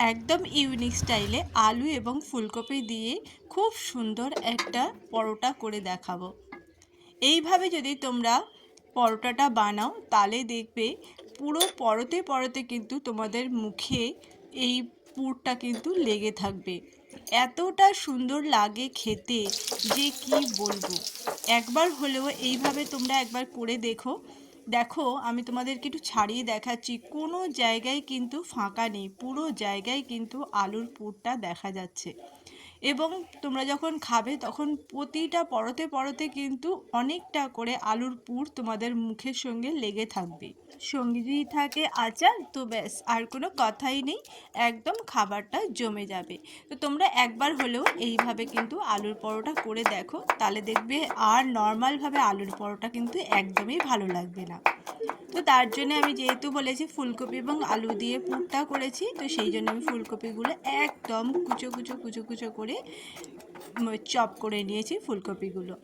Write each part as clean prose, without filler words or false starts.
একদম ইউনিক স্টাইলে আলু এবং ফুলকপি দিয়ে খুব সুন্দর একটা পরোটা করে দেখাবো। এইভাবে যদি তোমরা পরোটাটা বানাও তাহলে দেখবে পুরো পরতে পরতে কিন্তু তোমাদের মুখে এই পুরটা কিন্তু লেগে থাকবে। এতটা সুন্দর লাগে খেতে যে কি বলবো। একবার হলেও এইভাবে তোমরা একবার করে দেখো। দেখো আমি তোমাদেরকে একটু ছাড়িয়ে দেখাচ্ছি, কোনো জায়গায় কিন্তু ফাঁকা নেই, পুরো জায়গায় কিন্তু আলুর পুরটা দেখা যাচ্ছে। এবং তোমরা যখন খাবে তখন প্রতিটা পরতে পরতে কিন্তু অনেকটা করে আলুর পুর তোমাদের মুখের সঙ্গে লেগে থাকবে। সঙ্গে যদি থাকে আচার তো ব্যাস আর কোনো কথাই নেই, একদম খাবারটা জমে যাবে। তো তোমরা একবার হলেও এইভাবে কিন্তু আলুর পরোটা করে দেখো, তাহলে দেখবে আর নর্মালভাবে আলুর পরোটা কিন্তু একদমই ভালো লাগবে না। তো তার জন্য আমি যেহেতু বলেছি ফুলকপি এবং আলু দিয়ে পুরটা করেছি, তো সেই জন্য আমি ফুলকপিগুলো একদম কুচো কুচো কুচো কুচো করে চপ করে নিয়েছি ফুলকপিগুলো।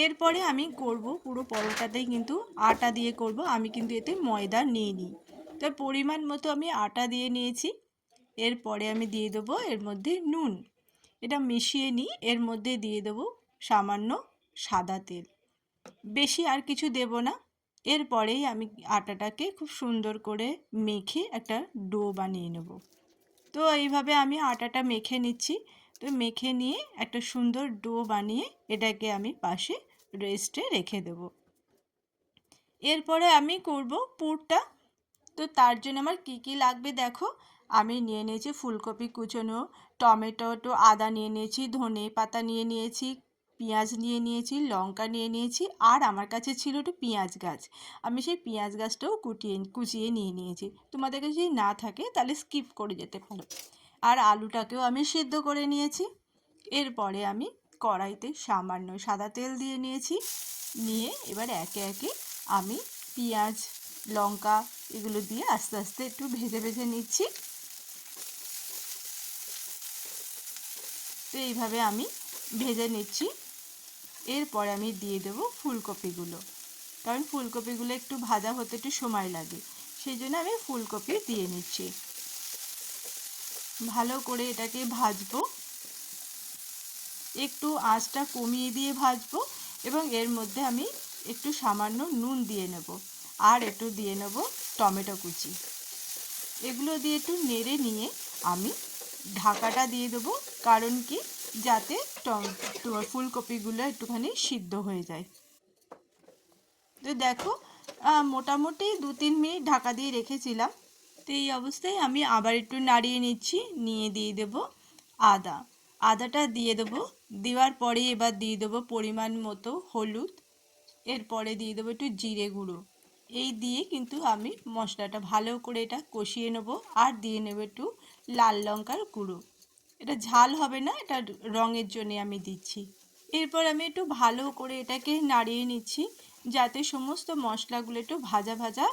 এরপরে আমি করব পুরো পরোটাতেই কিন্তু আটা দিয়ে করব, আমি কিন্তু এতে ময়দা নিইনি। তো পরিমাণ মতো আমি আটা দিয়ে নিয়েছি। এরপরে আমি দিয়ে দেবো এর মধ্যে নুন, এটা মিশিয়ে নিই। এর মধ্যে দিয়ে দেবো সামান্য সাদা তেল, বেশি আর কিছু দেব না। এরপরেই আমি আটাটাকে খুব সুন্দর করে মেখে একটা ডো বানিয়ে নেব। তো এইভাবে আমি আটাটা মেখে নিচ্ছি। তো মেখে নিয়ে একটা সুন্দর ডো বানিয়ে এটাকে আমি পাশে রেস্টে রেখে দেব। এরপরে আমি করব পুরটা। তো তার জন্য আমার কি কি লাগবে দেখো, আমি নিয়ে নিয়েছি ফুলকপি কুচোনো, টমেটো, আদা নিয়ে নিয়েছি, ধনে পাতা নিয়ে নিয়েছি, পেঁয়াজ নিয়ে নিয়েছি, লঙ্কা নিয়ে নিয়েছি, আর আমার কাছে ছিল একটু পেঁয়াজ গাছ। আমি সেই পেঁয়াজ গাছটাও কুচিয়ে নিয়ে নিয়েছি। তোমাদের কাছে যদি না থাকে তাহলে স্কিপ করে যেতে পারো। আর আলুটাকেও আমি সিদ্ধ করে নিয়েছি। এরপরে আমি কড়াইতে সামান্য সাদা তেল দিয়ে নিয়েছি। নিয়ে এবার একে একে আমি পেঁয়াজ, লঙ্কা এগুলো দিয়ে আস্তে আস্তে একটু ভেজে ভেজে নিচ্ছি। তো এইভাবে আমি ভেজে নিচ্ছি। এরপরে আমি দিয়ে দেবো ফুলকপিগুলো, কারণ ফুলকপিগুলো একটু ভাজা হতে একটু সময় লাগে, সেই জন্য আমি ফুলকপি দিয়ে নিচ্ছি। ভালো করে এটাকে ভাজবো, একটু আঁচটা কমিয়ে দিয়ে ভাজবো। এবং এর মধ্যে আমি একটু সামান্য নুন দিয়ে নেব, আর একটু দিয়ে নেব টমেটো কুচি। এগুলো দিয়ে একটু নেড়ে নিয়ে আমি ঢাকাটা দিয়ে দেবো, কারণ কি যাতে তোমার ফুলকপিগুলো একটুখানি সিদ্ধ হয়ে যায়। তো দেখো মোটামুটি 2-3 মিনিট ঢাকা দিয়ে রেখেছিলাম। তো এই অবস্থায় আমি আবার একটু নাড়িয়ে নিচ্ছি। নিয়ে দিয়ে দেবো আদা, আদাটা দিয়ে দেবো। দেওয়ার পরে এবার দিয়ে দেবো পরিমাণ মতো হলুদ। এরপরে দিয়ে দেবো একটু জিরে গুঁড়ো। এই দিয়ে কিন্তু আমি মশলাটা ভালো করে এটা কষিয়ে নেব। আর দিয়ে নেব একটু লাল লঙ্কার গুঁড়ো, এটা ঝাল হবে না, এটা রঙের জন্যে আমি দিচ্ছি। এরপর আমি একটু ভালো করে এটাকে নাড়িয়ে নিচ্ছি, যাতে সমস্ত মশলাগুলো একটু ভাজা ভাজা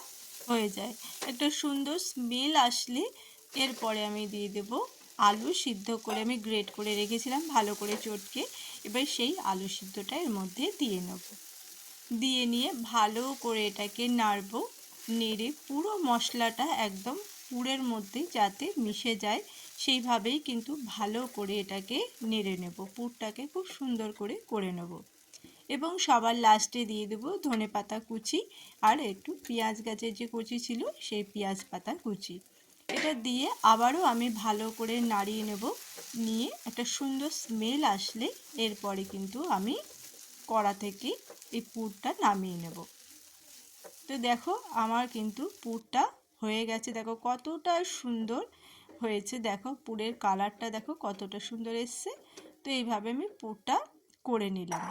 হয়ে যায়, একটা সুন্দর স্মেল আসলে এরপরে আমি দিয়ে দেব আলু সিদ্ধ করে আমি গ্রেট করে রেখেছিলাম ভালো করে চটকে। এবার সেই আলু সিদ্ধটা এর মধ্যে দিয়ে নেব। দিয়ে নিয়ে ভালো করে এটাকে নাড়ব। নেড়ে পুরো মশলাটা একদম পুরের মধ্যে যাতে মিশে যায় সেইভাবেই কিন্তু ভালো করে এটাকে নেড়ে নেব। পুরটাকে খুব সুন্দর করে করে নেব। এবং সবার লাস্টে দিয়ে দেবো ধনেপাতা কুচি, আর একটু পেঁয়াজ গাছের যে কুচি ছিল সেই পেঁয়াজ পাতা কুচি। এটা দিয়ে আবারও আমি ভালো করে নাড়িয়ে নেব। নিয়ে একটা সুন্দর স্মেল আসলে এরপরে কিন্তু আমি কড়া থেকে এই পুরটা নামিয়ে নেব। তো দেখো আমার কিন্তু পুরটা হয়ে গেছে, দেখো কতটা সুন্দর হয়েছে, দেখো পুরের কালারটা দেখো কতটা সুন্দর এসছে। তো এইভাবে আমি পুরটা করে নিলাম।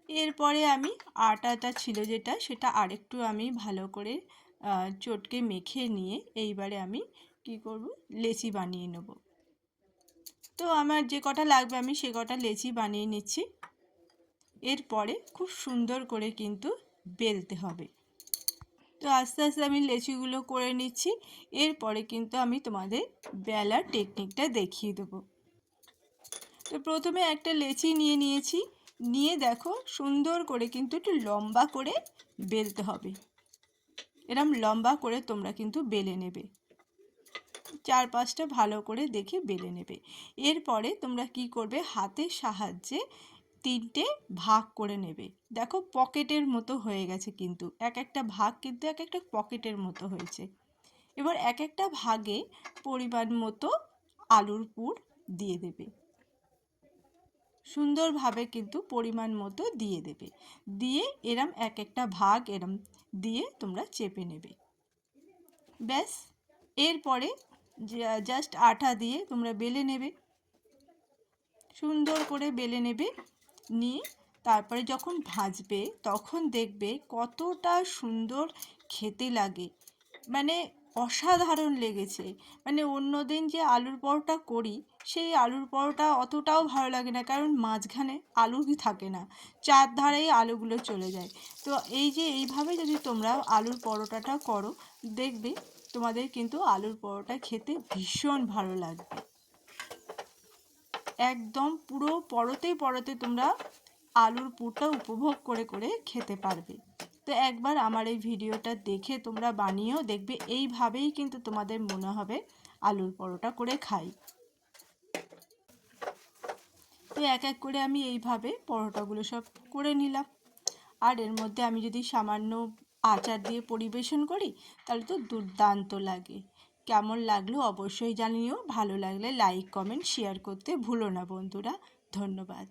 এরপরে আমি আটাটা ছিল যেটা, সেটা আরেকটু আমি ভালো করে চটকে মেখে নিয়ে এইবারে আমি কি করব, লেচি বানিয়ে নেব। তো আমার যে কটা লাগবে আমি সে কটা লেচি বানিয়ে নিচ্ছি। এরপরে খুব সুন্দর করে কিন্তু বেলতে হবে। তো আস্তে আস্তে আমি লেচিগুলো করে নিচ্ছি। এরপরে কিন্তু আমি তোমাদের বেলার টেকনিকটা দেখিয়ে দেবো। তো প্রথমে একটা লেচি নিয়ে নিয়েছি। নিয়ে দেখো সুন্দর করে কিন্তু একটু লম্বা করে বেলতে হবে। এরম লম্বা করে তোমরা কিন্তু বেলে নেবে। চারপাশটা ভালো করে দেখে বেলে নেবে। এরপরে তোমরা কি করবে, হাতের সাহায্যে 3টে ভাগ করে নেবে। দেখো পকেটের মতো হয়ে গেছে, কিন্তু এক একটা ভাগ কিন্তু এক একটা পকেটের মতো হয়েছে। এবার এক একটা ভাগে পরিমাণ মতো আলুর পুর দিয়ে দেবে, সুন্দরভাবে কিন্তু পরিমাণ মতো দিয়ে দেবে। দিয়ে এরম এক একটা ভাগ এরম দিয়ে তোমরা চেপে নেবে। ব্যাস, এরপরে জাস্ট আটা দিয়ে তোমরা বেলে নেবে, সুন্দর করে বেলে নেবে। নিয়ে তারপরে যখন ভাজবে তখন দেখবে কতটা সুন্দর খেতে লাগে, মানে অসাধারণ লেগেছে। মানে অন্য দিন যে আলুর পরোটা করি সেই আলুর পরোটা অতটাও ভালো লাগে না, কারণ মাঝখানে আলুই থাকে না, চারধারেই আলুগুলো চলে যায়। তো এই যে এইভাবে যদি তোমরা আলুর পরোটাটা করো, দেখবে তোমাদের কিন্তু আলুর পরোটা খেতে ভীষণ ভালো লাগবে। একদম পুরো পরতে পরতে তোমরা আলুর পুরটা উপভোগ করে করে খেতে পারবে। তো একবার আমার এই ভিডিওটা দেখে তোমরা বানিয়েও দেখবে, এইভাবেই কিন্তু তোমাদের মনে হবে আলুর পরোটা করে খাই। তো এক এক করে আমি এইভাবে পরোটাগুলো সব করে নিলাম। আর এর মধ্যে আমি যদি সামান্য আচার দিয়ে পরিবেশন করি তাহলে তো দুর্দান্ত লাগে। কেমন লাগলো অবশ্যই জানিও, ভালো লাগলে লাইক কমেন্ট শেয়ার করতে ভুলো না বন্ধুরা। ধন্যবাদ।